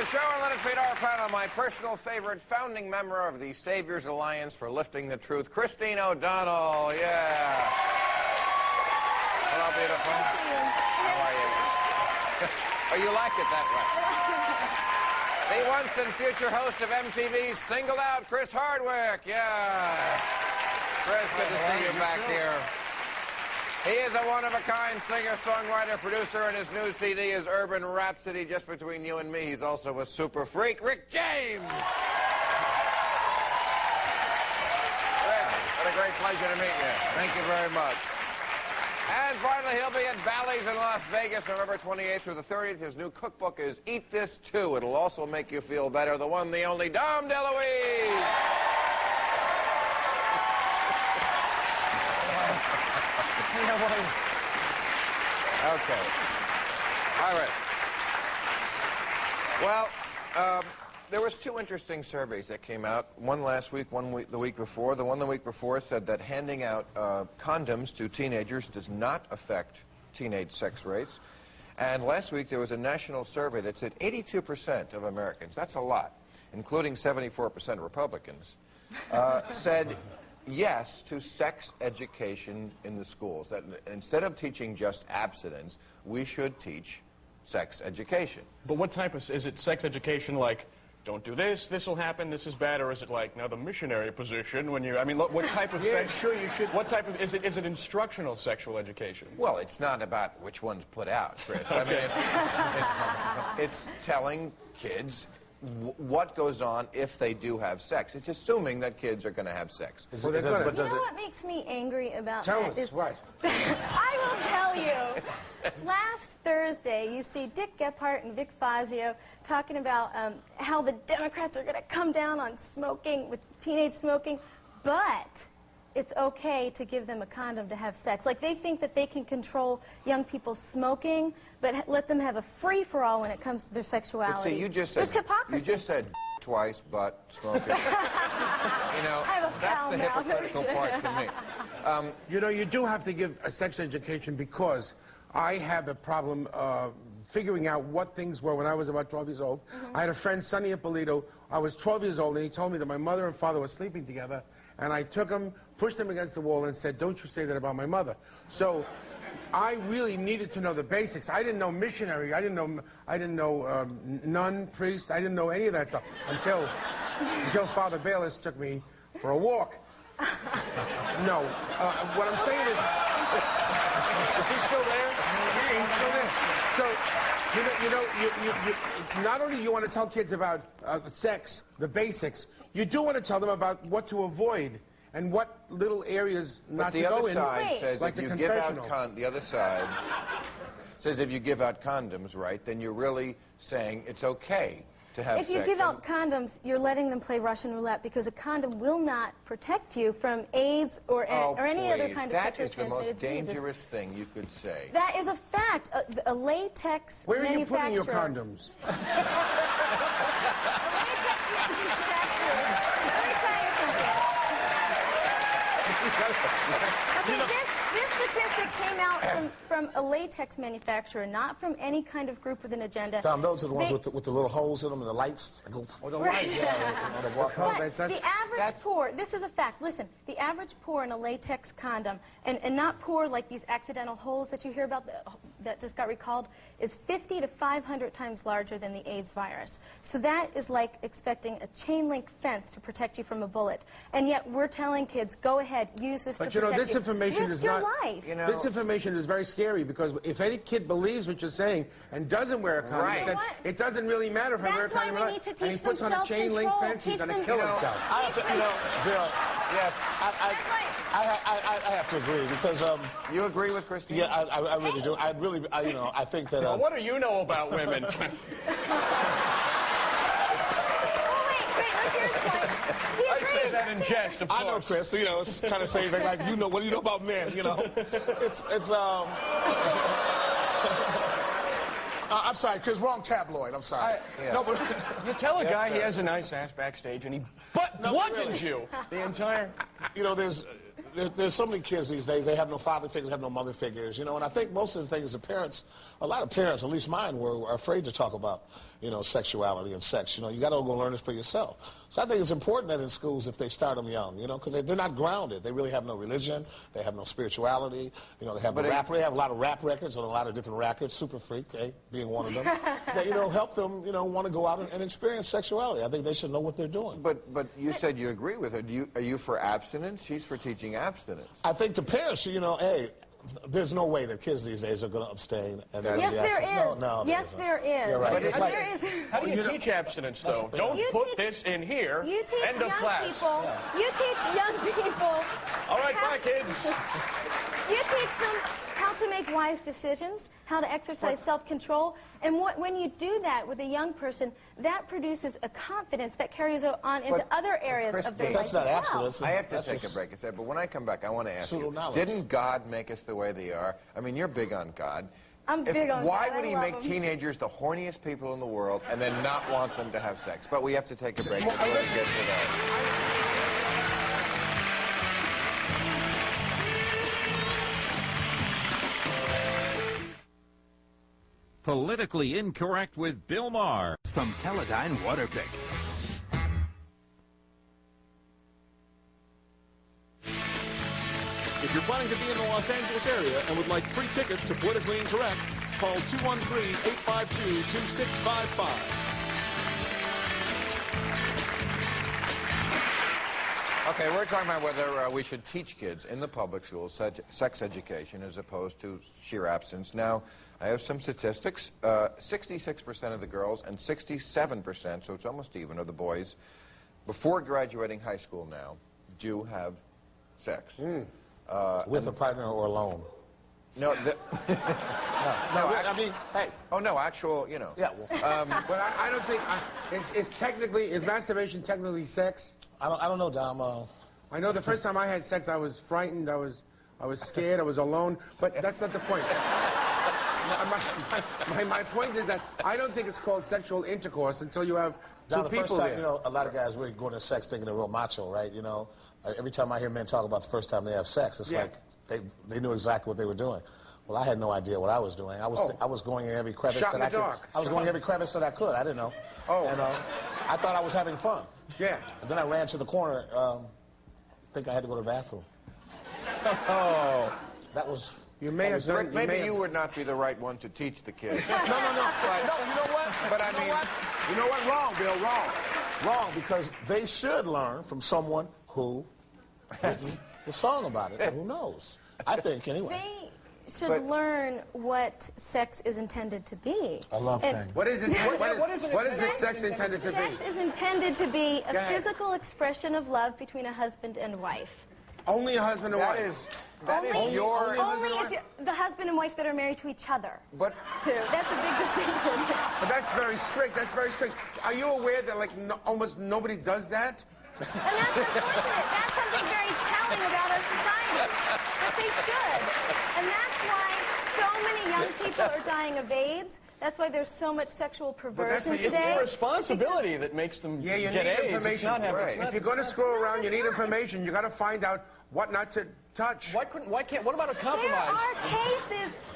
the show, and let us meet our panel. My personal favorite founding member of the Saviors Alliance for Lifting the Truth, Christine O'Donnell. Yeah. Hello, beautiful. How are you? Oh, you like it that way. The once and future host of MTV's Singled Out, Chris Hardwick. Yeah. Chris, good to see you back here. He is a one-of-a-kind singer, songwriter, producer, and his new CD is Urban Rhapsody. Just between you and me, he's also a super freak, Rick James. Rick, what a great pleasure to meet you. Thank you very much. And finally, he'll be at Bally's in Las Vegas, November 28th through the 30th. His new cookbook is Eat This Too. It'll also make you feel better. The one, the only, Dom DeLuise. Okay. All right. Well, there was two interesting surveys that came out. One last week, one the week before. The one the week before said that handing out condoms to teenagers does not affect teenage sex rates. And last week there was a national survey that said 82% of Americans, that's a lot, including 74% Republicans, said yes to sex education in the schools. That instead of teaching just abstinence, we should teach sex education. But what type of, is it sex education like, don't do this, this will happen, this is bad, or is it like, now the missionary position when you, I mean, what type of sex? Sure, you should. What type of, is it instructional sexual education? Well, it's not about which one's put out, Chris. I mean, it's telling kids what goes on if they do have sex. It's assuming that kids are going to have sex. You know what makes me angry about that is... What? I will tell you. Last Thursday, you see Dick Gephardt and Vic Fazio talking about how the Democrats are going to come down on smoking, with teenage smoking, but it's okay to give them a condom to have sex. Like, they think that they can control young people smoking, but let them have a free-for-all when it comes to their sexuality. But see, you just said, there's hypocrisy. You just said twice, but smoking. You know, that's the hypocritical part to me. You know, you do have to give a sex education because I have a problem figuring out what things were when I was about 12 years old. I had a friend, Sonny Ippolito. I was 12 years old, and he told me that my mother and father were sleeping together, and I took him, pushed him against the wall, and said, don't you say that about my mother. So I really needed to know the basics. I didn't know missionary. I didn't know nun, priest. I didn't know any of that stuff until Father Bayless took me for a walk. No. What I'm saying is he still there? Yeah, he's still there. So, you not only do you want to tell kids about sex, the basics, you do want to tell them about what to avoid and what little areas not to go in. The other side says like if you give out the other side says if you give out condoms, right, then you're really saying it's okay to have sex. If you give out condoms, you're letting them play Russian roulette because a condom will not protect you from AIDS or any other kind of sexually transmitted diseases. That is the most dangerous thing you could say. That is a fact. A latex Where manufacturer... are you putting your condoms? A latex manufacturer... Let me tell you something. Okay, this statistic came out from a latex manufacturer, not from any kind of group with an agenda. Tom, those are the ones with the little holes in them and the lights. Oh, the lights. The average pore, this is a fact, listen, the average pore in a latex condom, and not pore like these accidental holes that you hear about that just got recalled, is 50 to 500 times larger than the AIDS virus. So that is like expecting a chain link fence to protect you from a bullet. And yet we're telling kids, go ahead, use this to protect you. But you know, this information is not... life. You know, this information is very scary because if any kid believes what you're saying and doesn't wear a condom, it doesn't really matter if I wear a condom or not. And he puts on a chain link fence, he's going to kill himself. Bill, yes, I have to agree because you agree with Christine? Yeah, I really do. I think that. Well, what do you know about women? Wait, let's hear his point. I say that in jest, of course. I know, Chris. You know, it's kind of same thing. Like, you know, what do you know about men? You know, I'm sorry, Chris. Wrong tabloid. I'm sorry. No, but you tell a guy he has a nice ass backstage, and he bludgeons you the entire. You know, there's so many kids these days. They have no father figures, have no mother figures. You know, and I think most of the things the parents, a lot of parents, at least mine, were afraid to talk about. sexuality and sex. You got to go learn this for yourself. So I think it's important that in schools, if they start them young, because they're not grounded. They really have no religion. They have no spirituality. They have they have a lot of rap records on a lot of different records. Super Freak, being one of them. That help them, want to go out and experience sexuality. I think they should know what they're doing. But you said you agree with her. Are you for abstinence? She's for teaching abstinence. I think the parents should, there's no way that kids these days are going to abstain. Yes, there is. No, yes, there is. You're right. There is. How do you teach abstinence, though? Don't put this in here. You teach End of young class. people. Yeah. You teach young people. All right, bye, kids. You teach them how to make wise decisions, how to exercise self-control, and when you do that with a young person, that produces a confidence that carries on into other areas of their life that's not as well. abstinence. I have to take a break and say, but when I come back, I want to ask you, knowledge. didn't God make us the way they are? I mean, you're big on God. I'm big on Why God. would he I make love him. teenagers the horniest people in the world and then not want them to have sex? But we have to take a break before we get to that. Politically Incorrect with Bill Maher from Teledyne Waterpick. If you're planning to be in the Los Angeles area and would like free tickets to Politically Incorrect, call 213-852-2655. Okay, we're talking about whether we should teach kids in the public schools sex education as opposed to sheer abstinence. Now, I have some statistics. 66% of the girls and 67%, so it's almost even, of the boys, before graduating high school now, do have sex. With a partner or alone? No, I mean, hey. Oh, no, actual, Yeah, well, But I don't think, is masturbation technically sex? I don't know, Dom. I know the first time I had sex, I was frightened, I was scared, I was alone, but that's not the point. My point is that I don't think it's called sexual intercourse until you have two Dom, the people first time, there. a lot of guys really go into sex thinking they're real macho, right? Every time I hear men talk about the first time they have sex, it's like they knew exactly what they were doing. Well, I had no idea what I was doing. I was going in every crevice Shot that in I the could. dark. I was going in every crevice that I could. I didn't know. Oh. And I thought I was having fun. Yeah. And then I ran to the corner. I think I had to go to the bathroom. Oh. That was. You may have done. maybe you would not be the right one to teach the kids. No. No, you know what? But I mean, You know what? Wrong, Bill. Wrong, because they should learn from someone who has the song about it. Who knows? I think anyway. They should learn what sex is intended to be. I love thing. What is it? What is sex intended to be? Sex is intended to be a Go ahead. physical expression of love between a husband and wife. Only a husband and that wife. is your... Only if the husband and wife that are married to each other. But Too. That's a big distinction. But that's very strict. That's very strict. Are you aware that almost nobody does that? And that's unfortunate. That's something very telling about our society. That they should. And that's why so many young people are dying of AIDS. That's why there's so much sexual perversion what you- It's today. the responsibility that makes them Yeah, you get need AIDS. information. It's not having, Right. If you're going to screw around, you need information. You got to find out what not to touch. what about a compromise?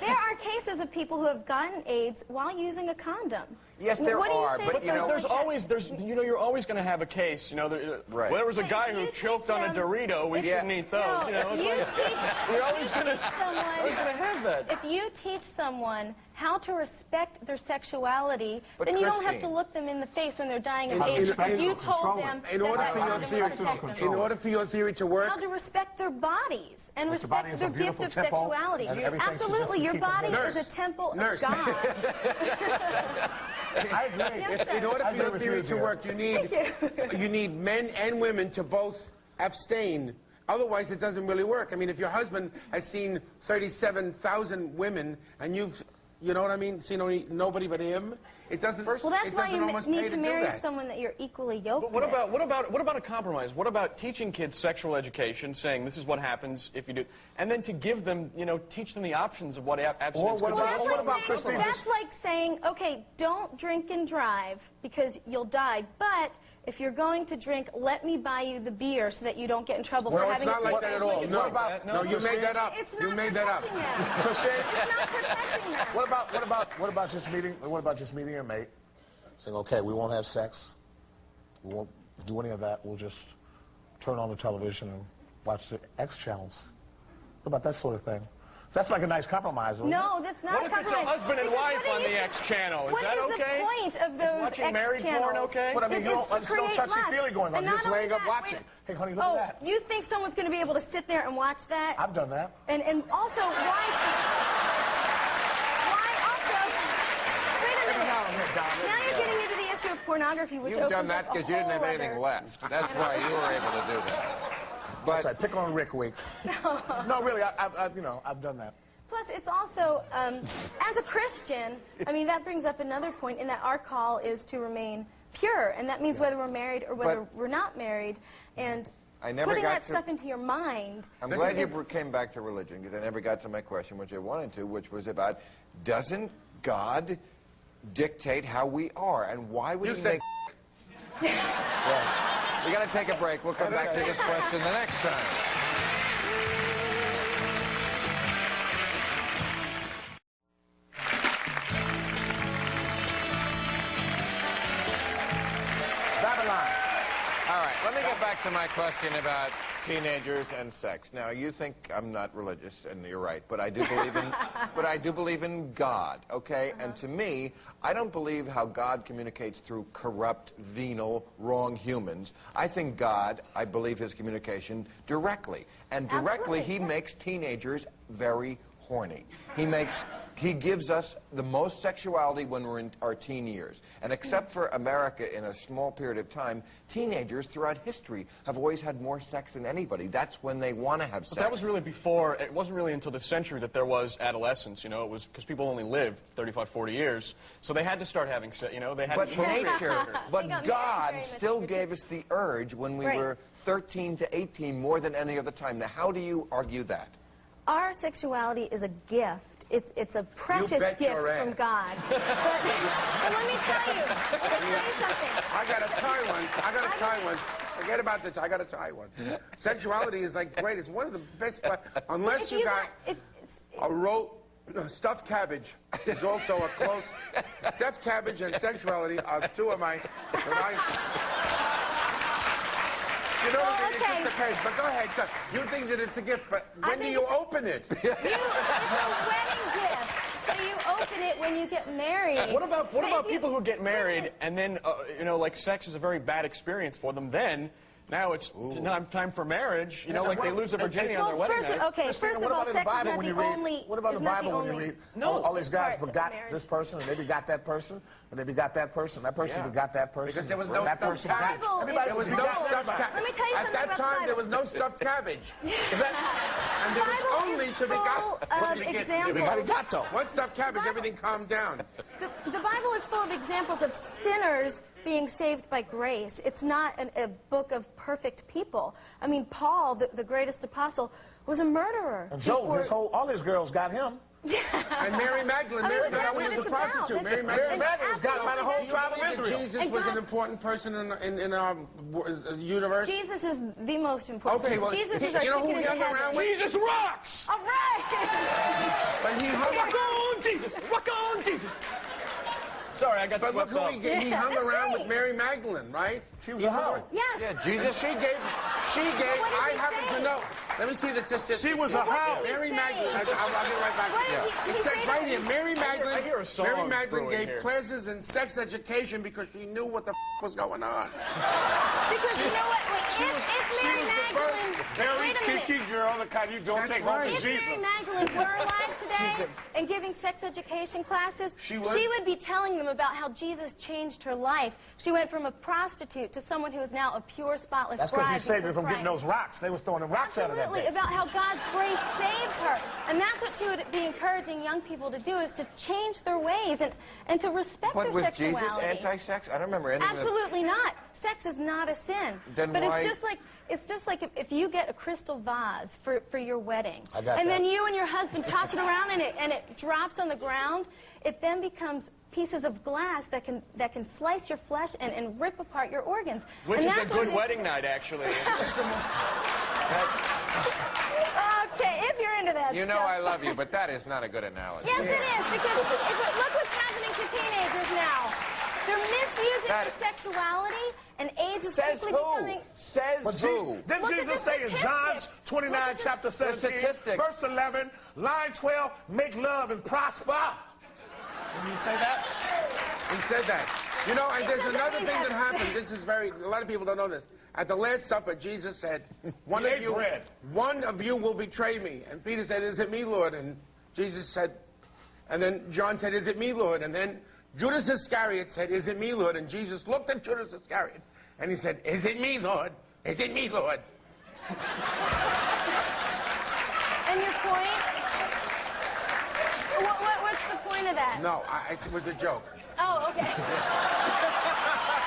There are cases of people who have gotten AIDS while using a condom. Yes, there What do you are, say but to you know, someone you're always going to have a case. Right. There was a Hey, guy if who you choked teach on a them- Dorito. We if- shouldn't eat those. No, You're always going to someone, have that. if you teach someone how to respect their sexuality, But then you don't have to Christine- look them in the face when they're dying of In- AIDS. in- Because you control told them. them In order that for your condom theory will protect them. In order for your theory to work, How to respect their bodies and Like the body respect is their a gift beautiful of temple, sexuality. and everything should just Absolutely, your keep them body Nurse. is a temple Nurse. of God. I agree. Yes, sir. in order I for your agree with theory you, to dear. work, you need men and women to both abstain. Otherwise, it doesn't really work. I mean, if your husband has seen 37,000 women and you know what I mean, seen nobody but him, it doesn't. Well, that's it why doesn't you almost need pay to do marry that. someone that you're equally yoked But with. what about a compromise? What about teaching kids sexual education, saying this is what happens if you do, and then to give them, teach them the options of what abstinence what could about- be? what about Christine? That's like saying, okay, don't drink and drive because you'll die, but if you're going to drink, let me buy you the beer so that you don't get in trouble for Well, it's having not like that at all. It's No, like that. no, you made that up. It's You not made that up. protecting them. Christine? It's not protecting them. What about just meeting your mate saying, okay, we won't have sex, we won't do any of that, we'll just turn on the television and watch the X channels. What about that sort of thing? So that's like a nice compromise, isn't No, that's not What a if it's a compromise. husband and Because wife what on are the you X channel? Is that okay? What is the point of those watching X married channels? porn okay? But I mean, It's to there's no create touchy-feely lust. going on. And You're just not only laying up that, watching. Hey, honey, look at that. You think someone's going to be able to sit there and watch that? I've done that. And also, why also, wait a minute. Now you're getting into the issue of pornography, which You've done opens that up a because you didn't have whole anything other- left. That's why you were able to do that. But That's right. Pick on Rick Week. No, really, I've done that. Plus, it's also, as a Christian, I mean, that brings up another point in that our call is to remain pure, and that means whether we're married or whether we're not married, and I never putting got that to- stuff into your mind. I'm glad you came back to religion, because I never got to my question, which I wanted to, which was about, doesn't God dictate how we are, and why would he make... Well, we got to take a break. We'll come back to this question the next time. All right, let me get back to my question about teenagers and sex. Now, you think I'm not religious, and you're right, but I do believe in, but I do believe in God. Okay, and to me, I don't believe how God communicates through corrupt, venal, wrong humans. I think God, I believe his communication directly, and directly he makes teenagers very horny. He gives us the most sexuality when we're in our teen years. And except for America in a small period of time, teenagers throughout history have always had more sex than anybody. That's when they want to have sex. But that was really before, it wasn't really until this century that there was adolescence, you know, it was because people only lived 35, 40 years, so they had to start having sex, you know, they had But to nature, but got married God very much still younger. gave us the urge when we Right. were 13 to 18 more than any other time. Now, how do you argue that? Our sexuality is a gift. It's a precious bet gift your from ass. God. But let me tell you something. I got a tie once. Forget about the tie. I got a tie once. Sexuality is like great. It's one of the best. Unless If you got if- a roll. Stuffed cabbage is also a close. Stuffed cabbage and sexuality are two of my. You know, Well, it okay. just depends. But go ahead. So you think that it's a gift, but I when do think you it's- open it? it's a wedding gift, so you open it when you get married. What about But if you- people who get married and then, you know, like sex is a very bad experience for them then? Now it's time for marriage. You know, like they lose their virginity on their Well, wedding night. first of all, sex is not the only. What about is the not Bible when you only read? No. All these guys part of begot marriage. this person, and they begot that person, and they begot that person. That person begot that person. Because there was no that stuffed person cabbage. got. Bible Everybody is There was was no begot stuffed everybody. cabbage. Let me tell you At something that about the time, there Bible. was no stuffed cabbage. Is that? And there was Bible only is to be got. full What of did he get? examples. Everybody got though. One stuffed cabbage, everything calmed down. The Bible is full of examples of sinners being saved by grace. It's not a book of perfect people. I mean, Paul, the greatest apostle, was a murderer. And Job, before- all his girls got him. And Mary Magdalene, I mean, Mary but that's Magdalene what was it's a prostitute. about. Mary Mary Magdalene. Magdalene's got by the whole Absolutely. tribe of That Israel. Jesus And was an God- important person in our universe. Jesus is the most important. Okay, well, Jesus is you our know who ticket he into hung heaven. around with? Jesus rocks! All right. But he hung Rock on, Jesus! Rock on, Jesus! Sorry, I got But look swept who up. he hung That's around right. with Mary Magdalene, right? She was a hoe. Yes. Yeah, And Jesus. she gave, What did I he happen say? to know. Let me see the statistics. She was a What did hoe. he Mary say? Magdalene, I'll get right back What to did you. he It says say right that here, was- Mary Magdalene, I hear a song Mary Magdalene brewing gave here. classes in sex education because she knew what the was going on. Because you know what? Wait, if Mary Magdalene, Very wait a minute. kinky girl, the kind you don't That's take home right. to If Mary Jesus. Magdalene were alive today and giving sex education classes, She would? be telling them about how Jesus changed her life. She went from a prostitute to someone who is now a pure, spotless That's because bride he saved her before from getting Christ. those rocks. They was throwing them rocks at her that Absolutely, day. about how God's grace saved her. And that's what she would be encouraging young people to do, is to change their ways and to respect But their was sexuality. Jesus anti-sex? I don't remember anything. Absolutely not. Sex is not a sin. Then but why- it's just like if you get a crystal vase for your wedding, I got and that. then you and your husband toss it around and it drops on the ground, it then becomes pieces of glass that can slice your flesh and rip apart your organs. Which And is a that's what good it- wedding night, actually. Okay, if you're into that You know stuff. I love you, but that is not a good analogy. Yes, it is, because look what's happening to teenagers now. They're misusing their sexuality, and AIDS is Says quickly who? becoming... Says who? Didn't Look at Jesus the say in John statistics. 29, chapter 17, statistics. verse 11, line 12, make love and prosper? Didn't he say that? He said that. You know, and there's doesn't another mean thing that that's- happened. This is very, a lot of people don't know this. At the Last Supper, Jesus said, one He of ate you, bread. one of you will betray me. And Peter said, is it me, Lord? And Jesus said, and then John said, is it me, Lord? And then Judas Iscariot said, is it me, Lord? And Jesus looked at Judas Iscariot, and he said, is it me, Lord? Is it me, Lord? And your point? What's the point of that? No, it was a joke. Oh, okay.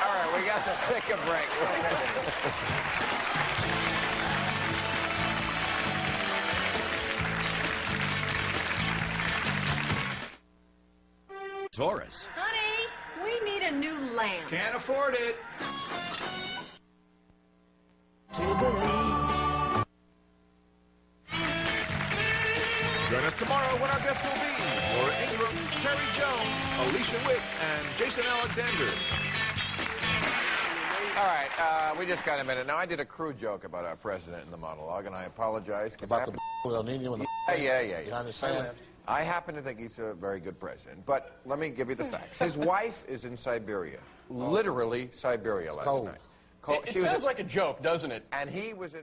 All right, we got to take a break. Taurus. Honey, we need a new lamp. Can't afford it. Join us tomorrow when our guests will be Laura Ingram, Terry Jones, Alicia Witt, and Jason Alexander. All right, we just got a minute. Now, I did a crude joke about our president in the monologue, and I apologize. About the with El Nino and the Yeah. behind the sand. I happen to think he's a very good president, but let me give you the facts. His wife is in Siberia, literally Siberia last cold. night. It sounds like a joke, doesn't it? And he was in...